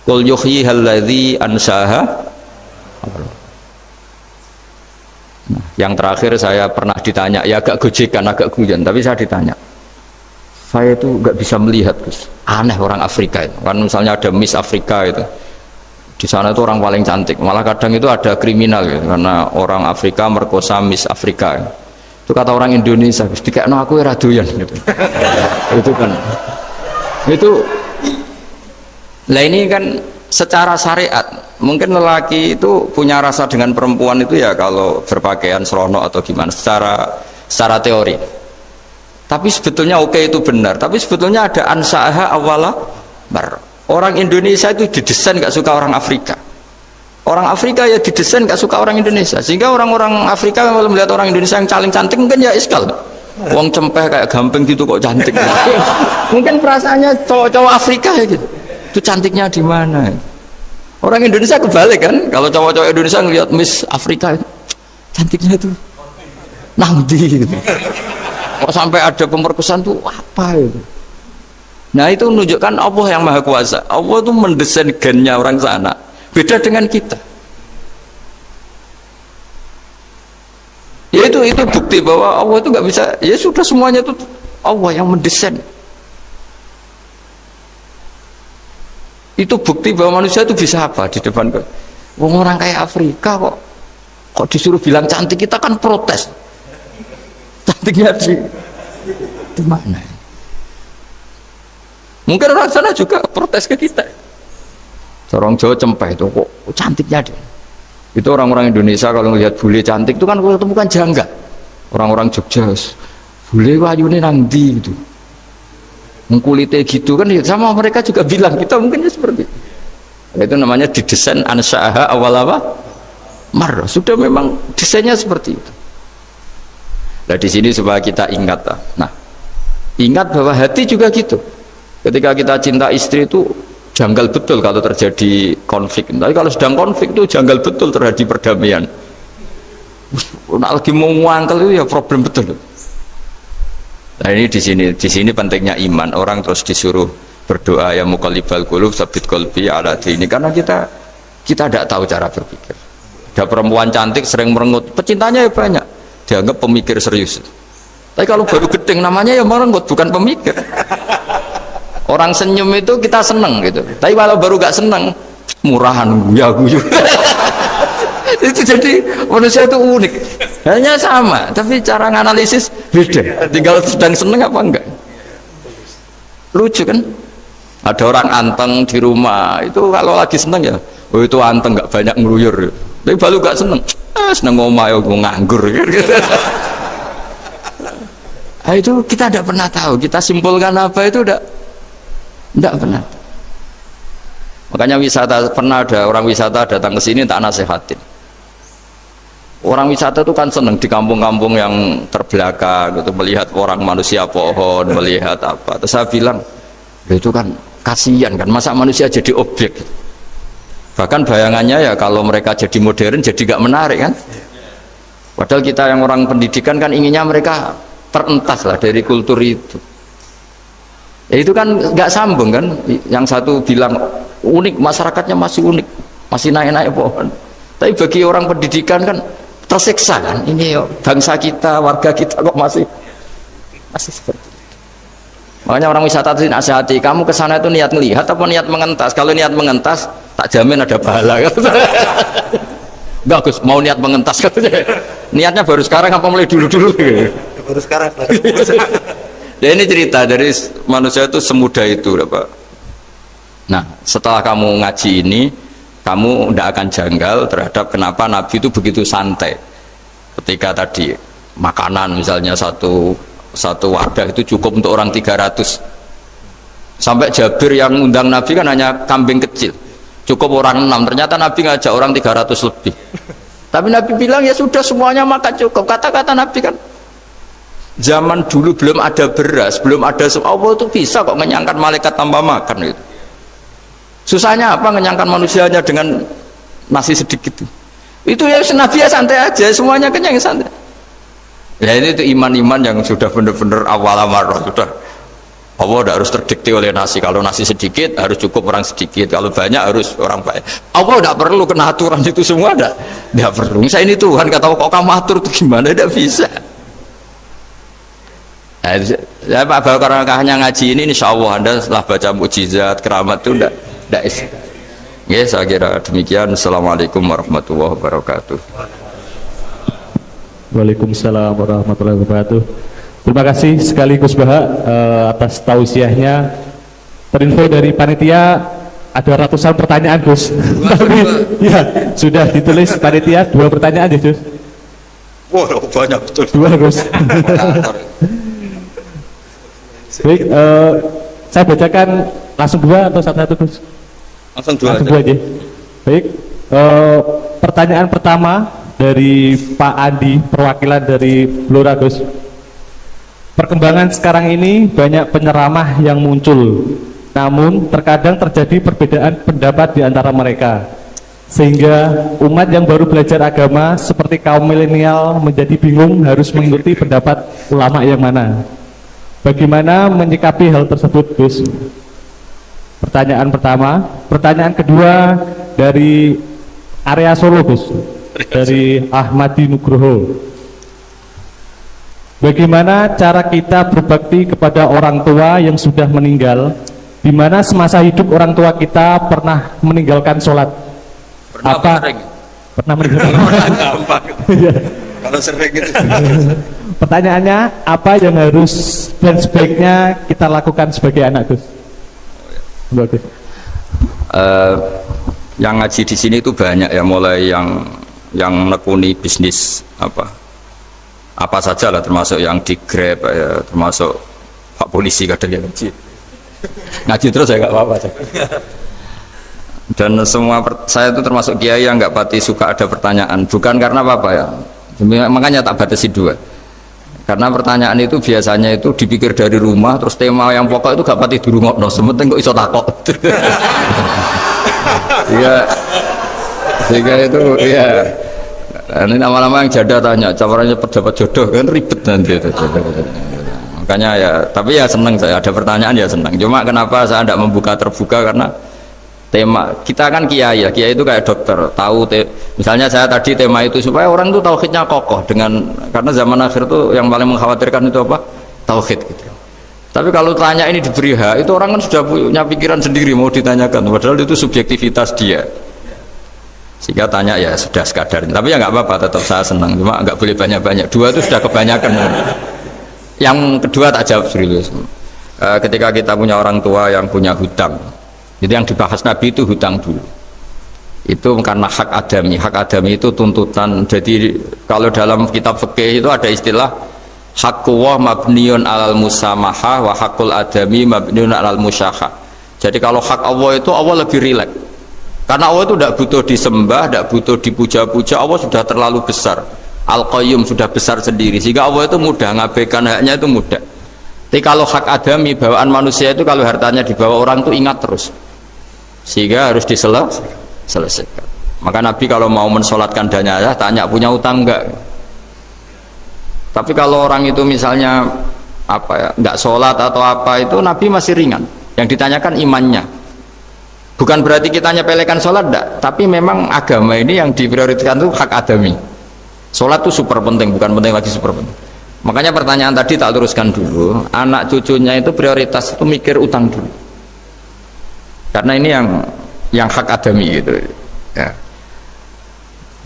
Qul yuhyihal ladzi ansaha. Nah, yang terakhir saya pernah ditanya, ya agak gojekan, agak guyon, tapi saya ditanya. Saya itu nggak bisa melihat, Gus. Aneh orang Afrika itu. Kan misalnya ada Miss Afrika itu. Di sana itu orang paling cantik. Malah kadang itu ada kriminal gitu, karena orang Afrika merkosa Miss Afrika. Itu kata orang Indonesia, Gus, dikekno aku ora doyan gitu. Itu kan. Itu lah ini kan secara syariat mungkin lelaki itu punya rasa dengan perempuan itu ya kalau berpakaian serono atau gimana secara teori. Tapi sebetulnya oke itu benar. Tapi sebetulnya ada ansaaha awala bar. Orang Indonesia itu didesain gak suka orang Afrika. Orang Afrika ya didesain gak suka orang Indonesia. Sehingga orang-orang Afrika kalau melihat orang Indonesia yang paling cantik mungkin ya iskal. Wong cempeh kayak gampang gitu kok cantik. Mungkin perasaannya cowok-cowok Afrika ya gitu. Itu cantiknya di mana? Orang Indonesia kebalik kan? Kalau cowok-cowok Indonesia ngelihat Miss Afrika itu cantiknya itu nangdi gitu. Kok sampai ada pemerkosaan tuh apa itu? Nah itu menunjukkan Allah yang Maha Kuasa. Allah tuh mendesain gennya orang sana. Beda dengan kita. Ya itu bukti bahwa Allah itu nggak bisa. Ya sudah semuanya itu Allah yang mendesain. Itu bukti bahwa manusia itu bisa apa di depan orang kayak Afrika kok disuruh bilang cantik, kita kan protes. Cantiknya di mana? Mungkin orang sana juga protes ke kita. Orang Jawa cempeh itu kok cantiknya dia. Itu orang-orang Indonesia kalau melihat bule cantik itu kan kalau ketemu kan janggal. Orang-orang Jogja bule wayune nang ndi gitu. Mengkulitnya gitu kan sama mereka juga bilang kita mungkin seperti itu namanya didesain ansaaha awal apa mar, sudah memang desainnya seperti itu. Nah di sini supaya kita ingat, nah ingat bahwa hati juga gitu. Ketika kita cinta istri itu janggal betul kalau terjadi konflik, tapi kalau sedang konflik itu janggal betul terjadi perdamaian. Nak lagi mau ngangkel itu ya problem betul. Nah ini di sini pentingnya iman. Orang terus disuruh berdoa ya muqallibal qulub tsabbit qalbi ala dini, karena kita Kita tidak tahu cara berpikir. Ada perempuan cantik sering merengut, pecintanya ya banyak, dianggap pemikir serius. Tapi kalau baru gedeng namanya ya merengut, bukan pemikir. Orang senyum itu kita seneng gitu. Tapi kalau baru gak seneng, murahan ya guyu. Itu jadi manusia itu unik. Hanya sama, tapi cara nganalisis beda. Tinggal sedang seneng apa enggak. Lucu kan? Ada orang anteng di rumah, itu kalau lagi seneng ya, oh itu anteng nggak banyak ngeluyur. Tapi baru gak seneng, seneng ngomah ya nganggur. Nah, itu kita tidak pernah tahu. Kita simpulkan apa itu tidak pernah. Makanya wisata, pernah ada orang wisata datang ke sini tak nasihatin. Orang wisata itu kan seneng di kampung-kampung yang terbelakang gitu, melihat orang manusia pohon, melihat apa. Terus saya bilang, itu kan kasihan kan, masa manusia jadi objek. Bahkan bayangannya ya kalau mereka jadi modern jadi gak menarik kan. Padahal kita yang orang pendidikan kan inginnya mereka terentas lah dari kultur itu. Ya itu kan gak sambung kan. Yang satu bilang unik, masyarakatnya masih unik, masih naik-naik pohon. Tapi bagi orang pendidikan kan tersiksa kan. Ini bangsa kita, warga kita kok masih seperti itu. Makanya orang wisata itu nasihati, kamu kesana itu niat melihat apa niat mengentas? Kalau niat mengentas, tak jamin ada pahala. Enggak Gus, mau niat mengentas katanya. Niatnya baru sekarang apa mulai dulu-dulu? Baru sekarang. Ya ini cerita dari manusia itu semudah itu, Pak. Nah, setelah kamu ngaji ini, kamu tidak akan janggal terhadap kenapa Nabi itu begitu santai. Ketika tadi makanan misalnya satu wadah itu cukup untuk orang 300. Sampai Jabir yang undang Nabi kan hanya kambing kecil, cukup orang 6. Ternyata Nabi ngajak orang 300 lebih. Tapi Nabi bilang ya sudah semuanya makan cukup. Kata-kata Nabi kan, zaman dulu belum ada beras, belum ada Allah itu bisa kok ngenyangkan malaikat tanpa makan gitu. Susahnya apa ngenyangkan manusianya dengan nasi sedikit itu ya Nabi ya santai aja, semuanya kenyang santai. Ya ini itu iman-iman yang sudah benar-benar awal amarah, sudah Allah tidak harus terdikte oleh nasi. Kalau nasi sedikit harus cukup orang sedikit, kalau banyak harus orang banyak. Allah tidak perlu kena aturan itu semua, tidak perlu. Saya ini Tuhan kata kok kamu atur itu gimana, tidak bisa. Nah, ya Pak, karena hanya ngaji ini insya Allah Anda setelah baca mukjizat keramat itu tidak isi. Ya saya kira demikian. Assalamualaikum warahmatullahi wabarakatuh. Waalaikumsalam warahmatullahi wabarakatuh. Terima kasih sekali Gus Baha atas tausiahnya. Terinfo dari panitia ada ratusan pertanyaan Gus. Tapi ya sudah ditulis panitia 2 pertanyaan ya Gus. Wah banyak betul. 2 Gus. Baik, saya bacakan langsung 2 atau satu-satu Gus? Langsung 2 aja. Baik, pertanyaan pertama dari Pak Andi, perwakilan dari Blora Gus. Perkembangan sekarang ini banyak penceramah yang muncul, namun terkadang terjadi perbedaan pendapat di antara mereka, sehingga umat yang baru belajar agama seperti kaum milenial menjadi bingung harus mengikuti pendapat ulama yang mana. Bagaimana menyikapi hal tersebut Gus? Pertanyaan pertama. Pertanyaan kedua dari area Solo Gus, dari Ahmadi Nugroho. Bagaimana cara kita berbakti kepada orang tua yang sudah meninggal, di mana semasa hidup orang tua kita pernah meninggalkan sholat? Pernah meninggalkan sholat? Kalau sering gitu. Pertanyaannya, apa yang harus dan sebaiknya kita lakukan sebagai anak Gus? Bagus. Yang ngaji di sini itu banyak ya, mulai yang menekuni bisnis apa saja lah, termasuk yang di Grab ya, termasuk Pak Polisi kadang yang ngaji terus ya nggak apa-apa. Dan semua saya itu termasuk kiai yang nggak pati suka ada pertanyaan, bukan karena apa-apa ya, makanya tak batasi 2. Karena pertanyaan itu biasanya itu dipikir dari rumah, terus tema yang pokok itu gak pati di rumah, no, sementing kok iso takok. Sehingga itu ya, ini lama-lama yang jada tanya, caranya pendapat jodoh kan ribet nanti. Makanya ya, tapi ya senang saya ada pertanyaan ya senang. Cuma kenapa saya tidak membuka terbuka, karena tema kita kan kiai ya, kiai itu kayak dokter, tahu misalnya saya tadi tema itu supaya orang itu tauhidnya kokoh dengan karena zaman akhir itu yang paling mengkhawatirkan itu apa? Tauhid gitu. Tapi kalau tanya ini diberi hak, itu orang kan sudah punya pikiran sendiri mau ditanyakan, padahal itu subjektivitas dia. Sehingga tanya ya sudah sekadar. Tapi ya nggak apa-apa, tetap saya senang. Cuma nggak boleh banyak-banyak. 2 itu sudah kebanyakan. Yang kedua tak jawab serius. Ketika kita punya orang tua yang punya hutang, itu yang dibahas Nabi itu hutang dulu. Itu karena hak adami. Hak adami itu tuntutan. Jadi kalau dalam kitab fikih itu ada istilah haqqullah mabniun alal musamahah wa haqqul adami mabniun alal musyahah. Jadi kalau hak Allah itu Allah lebih rileks. Karena Allah itu tidak butuh disembah, tidak butuh dipuja-puja. Allah sudah terlalu besar. Al-Qayyum sudah besar sendiri. Sehingga Allah itu mudah ngabaikan haknya itu mudah. Tapi kalau hak adami bawaan manusia itu kalau hartanya dibawa orang itu ingat terus. Sehingga harus diselesaikan. Maka Nabi kalau mau mensolatkan jenazah tanya punya utang enggak. Tapi kalau orang itu misalnya apa ya, enggak sholat atau apa itu Nabi masih ringan. Yang ditanyakan imannya. Bukan berarti kita nyepelekan sholat enggak, tapi memang agama ini yang diprioritaskan itu hak adami. Sholat itu super penting, bukan penting lagi super penting. Makanya pertanyaan tadi tak luruskan dulu, anak cucunya itu prioritas itu mikir utang dulu. Karena ini yang hak adami gitu. Ya.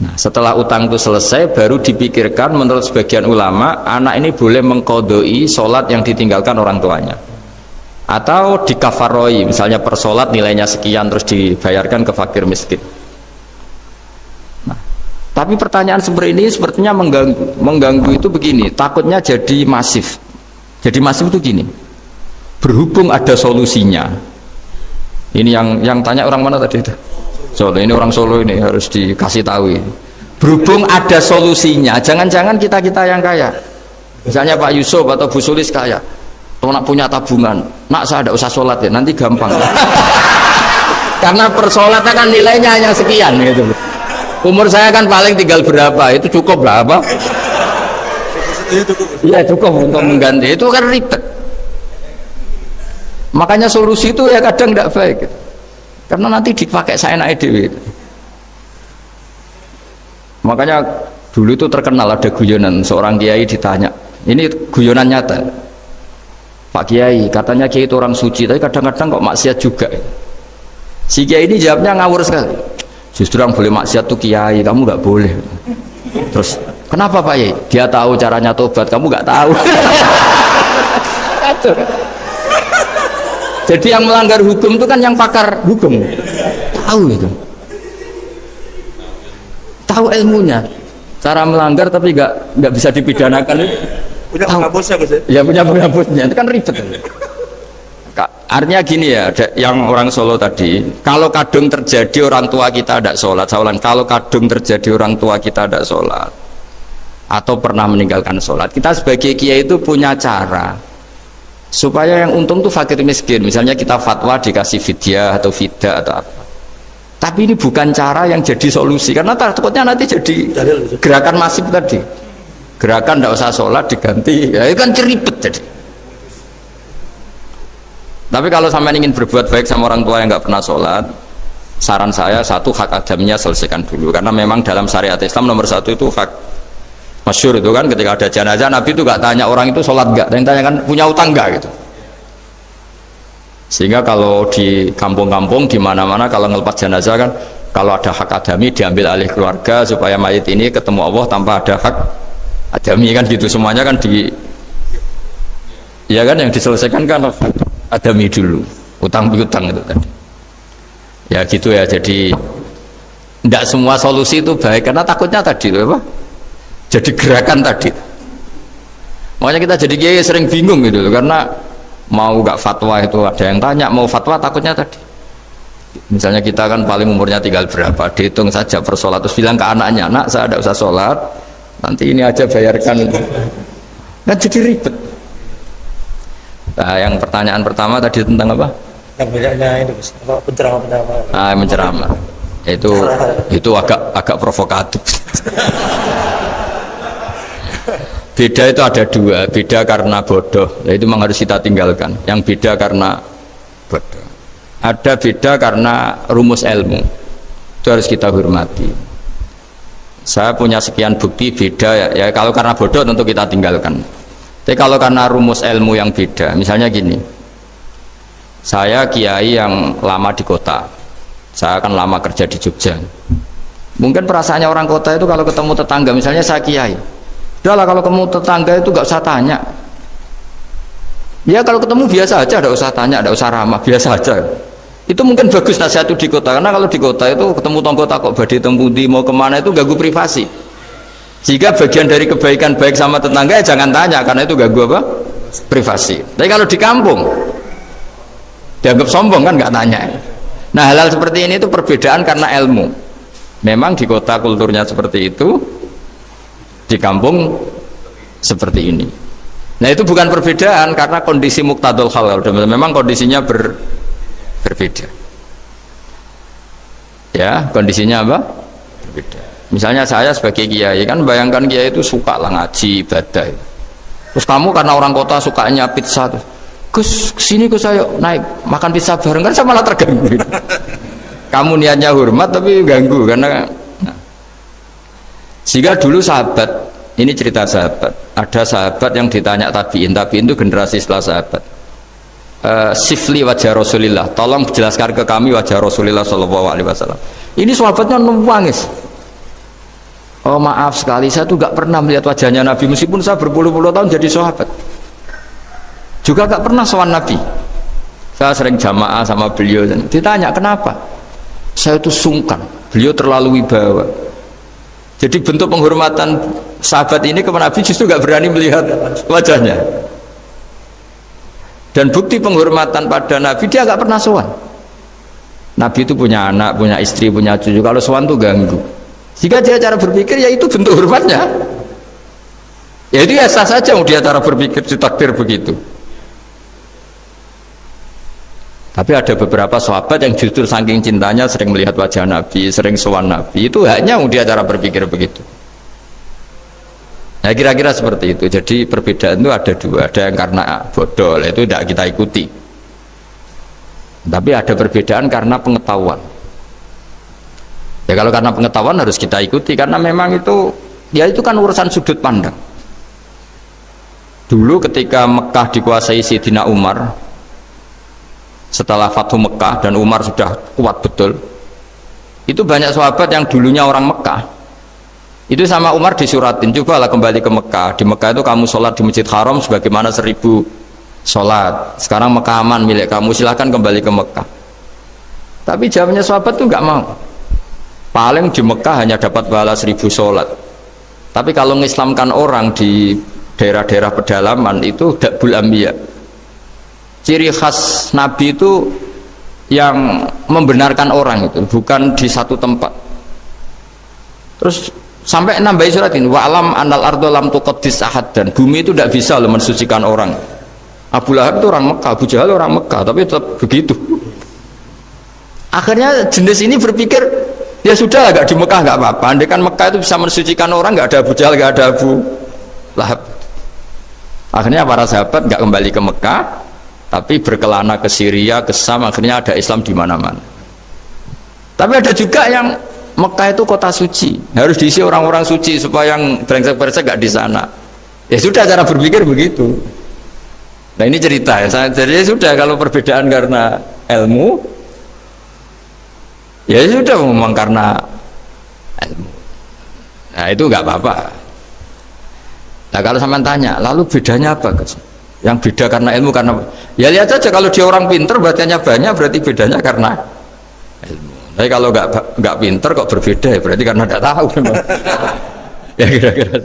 Nah, setelah utang itu selesai, baru dipikirkan menurut sebagian ulama, anak ini boleh mengkodoi sholat yang ditinggalkan orang tuanya. Atau dikafaroi, misalnya per sholat nilainya sekian terus dibayarkan ke fakir miskin. Nah, tapi pertanyaan seperti ini sepertinya mengganggu itu begini, takutnya jadi masif. Jadi masif itu gini, berhubung ada solusinya. Ini yang tanya orang mana tadi itu? Solo, ini orang Solo ini harus dikasih tahu ini. Berhubung ada solusinya, jangan-jangan kita yang kaya. Misalnya Pak Yusuf atau Bu Sulis kaya. Kalau nak punya tabungan, nak saya ada usah sholat ya, nanti gampang. Karena persolatnya kan nilainya hanya sekian gitu. Umur saya kan paling tinggal berapa, itu cukup berapa? Iya cukup untuk mengganti, itu kan ribet. Makanya solusi itu ya kadang tidak baik. Karena nanti dipakai saya naik dewi. Makanya dulu itu terkenal ada guyonan, seorang kiai ditanya, ini guyonan nyata. Pak Kiai, katanya Kiai itu orang suci, tapi kadang-kadang kok maksiat juga. Si Kiai ini jawabnya ngawur sekali. Justru yang boleh maksiat tuh Kiai, kamu nggak boleh. Terus, kenapa Pak Kiai? Dia tahu caranya tobat, kamu nggak tahu. Jadi yang melanggar hukum itu kan yang pakar hukum. Tahu itu. Tahu ilmunya. Cara melanggar tapi nggak bisa dipidanakan itu. Punya penghapusnya Gus ya? Ya punya penghapusnya, itu kan ribet. Artinya gini ya, yang orang Solo tadi, kalau kadung terjadi orang tua kita tidak sholat, saya ulang, kalau kadung terjadi orang tua kita tidak sholat atau pernah meninggalkan sholat, kita sebagai kiai itu punya cara supaya yang untung tuh fakir miskin. Misalnya kita fatwa dikasih fidyah atau fidah atau apa, tapi ini bukan cara yang jadi solusi, karena takutnya nanti jadi gerakan masif tadi. Gerakan tidak usah sholat diganti, ya itu kan ceribet jadi. Tapi kalau sampai ingin berbuat baik sama orang tua yang nggak pernah sholat, saran saya satu, hak adamnya selesaikan dulu, karena memang dalam syariat Islam nomor 1 itu hak masyhur itu kan, ketika ada jenazah Nabi itu nggak tanya orang itu sholat nggak, yang tanya kan punya utang nggak gitu. Sehingga kalau di kampung-kampung di mana-mana kalau ngelepas jenazah kan, kalau ada hak adami diambil alih keluarga supaya mayit ini ketemu Allah tanpa ada hak adami kan gitu, semuanya kan ya kan yang diselesaikan kan adami dulu, utang piutang itu tadi ya gitu ya. Jadi tidak semua solusi itu baik, karena takutnya tadi apa, jadi gerakan tadi. Makanya kita jadi kiai sering bingung gitu loh, karena mau gak fatwa itu ada yang tanya, mau fatwa takutnya tadi. Misalnya kita kan paling umurnya tinggal berapa, dihitung saja per sholat, terus bilang ke anaknya, nak saya tidak usah sholat, nanti ini aja bayarkan, kan jadi ribet. Nah, yang pertanyaan pertama tadi tentang apa? Yang banyaknya itu penceramah. Ah, menceramah. Itu agak provokatif. Beda itu ada 2, beda karena bodoh, nah, itu memang harus kita tinggalkan. Yang beda karena bodoh. ada beda karena rumus ilmu. Itu harus kita hormati. Saya punya sekian bukti beda ya kalau karena bodoh tentu kita tinggalkan. Tapi kalau karena rumus ilmu yang beda, misalnya gini, saya kiai yang lama di kota, saya kan lama kerja di Jogja. Mungkin perasaannya orang kota itu kalau ketemu tetangga, misalnya saya kiai, udahlah kalau ketemu tetangga itu gak usah tanya. Ya kalau ketemu biasa aja, gak usah tanya, gak usah ramah, biasa aja. Itu mungkin bagus nasihat itu di kota, karena kalau di kota itu ketemu tonggo takok badhe tempundi mau kemana itu ganggu privasi. Jika bagian dari kebaikan baik sama tetangga ya jangan tanya, karena itu ganggu apa? Privasi. Tapi kalau di kampung dianggap sombong kan nggak tanya. Nah hal-hal seperti ini itu perbedaan karena ilmu. Memang di kota kulturnya seperti itu, di kampung seperti ini. Nah itu bukan perbedaan karena kondisi muqtadul hal, memang kondisinya berbeda. Ya, kondisinya apa? Berbeda. Misalnya saya sebagai kiai kan bayangkan kiai itu suka lah ngaji ibadah. Terus kamu karena orang kota sukanya pizza, Gus kesini Gus ayo naik makan pizza bareng, kan saya malah terganggu. Kamu niatnya hormat tapi ganggu karena sehingga dulu sahabat, ini cerita sahabat, ada sahabat yang ditanya tabiin itu generasi setelah sahabat. Sifli wajah Rasulillah, tolong jelaskan ke kami wajah Rasulillah Shallallahu Alaihi Wasallam. Ini sahabatnya nangis. Oh maaf sekali, saya tuh gak pernah melihat wajahnya Nabi meskipun saya berpuluh-puluh tahun jadi sahabat. Juga gak pernah sowan Nabi. Saya sering jamaah sama beliau dan ditanya kenapa? Saya itu sungkan, beliau terlalu wibawa. Jadi bentuk penghormatan sahabat ini ke Nabi justru gak berani melihat wajahnya. Dan bukti penghormatan pada Nabi dia gak pernah sowan. Nabi itu punya anak, punya istri, punya cucu. Kalau sowan tuh ganggu. Jika dia cara berpikir ya itu bentuk hormatnya. Ya itu ya sah saja dia cara berpikir ditakdir begitu. Tapi ada beberapa sahabat yang justru saking cintanya sering melihat wajah Nabi, sering sowan Nabi, itu hanya dia cara berpikir begitu. Nah kira-kira seperti itu. Jadi perbedaan itu ada dua, ada yang karena bodoh, itu tidak kita ikuti. Tapi ada perbedaan karena pengetahuan. Ya kalau karena pengetahuan harus kita ikuti karena memang itu ya itu kan urusan sudut pandang. Dulu ketika Mekah dikuasai Sayyidina Umar, setelah Fathu Mekah dan Umar sudah kuat betul, itu banyak sahabat yang dulunya orang Mekah itu sama Umar disuratin, cobalah kembali ke Mekah. Di Mekah itu kamu sholat di Masjid Haram sebagaimana 1000 sholat. Sekarang Mekah aman milik kamu, silahkan kembali ke Mekah. Tapi jawabnya sahabat tuh nggak mau. Paling di Mekah hanya dapat pahala 1000 sholat. Tapi kalau mengislamkan orang di daerah-daerah pedalaman itu dakbul ambiya. Ciri khas Nabi itu yang membenarkan orang itu, bukan di satu tempat. Terus sampai nambahin surat ini, wa'alam anal ardo lam tuqaddis ahad, dan bumi itu tidak bisa loh mensucikan orang. Abu Lahab itu orang Mekah, Abu Jahal orang Mekah, tapi tetap begitu. Akhirnya jenis ini berpikir, ya sudah lah, gak di Mekah gak apa-apa. Andai kan Mekah itu bisa mensucikan orang, gak ada Abu Jahal, gak ada Abu Lahab. Akhirnya para sahabat gak kembali ke Mekah, tapi berkelana ke Syria, ke Sam, akhirnya ada Islam di mana-mana. Tapi ada juga yang Mekah itu kota suci, harus diisi orang-orang suci supaya yang brengsek-brengsek gak di sana. Ya sudah, cara berpikir begitu. Nah ini cerita ya, jadi sudah kalau perbedaan karena ilmu, ya sudah memang karena ilmu. Nah itu nggak apa-apa. Nah kalau sampean tanya, lalu bedanya apa? Yang beda karena ilmu karena ya lihat aja, kalau dia orang pinter bacanya banyak berarti bedanya karena ilmu. Tapi kalau nggak pinter kok berbeda ya berarti karena nggak tahu. Ya kira-kira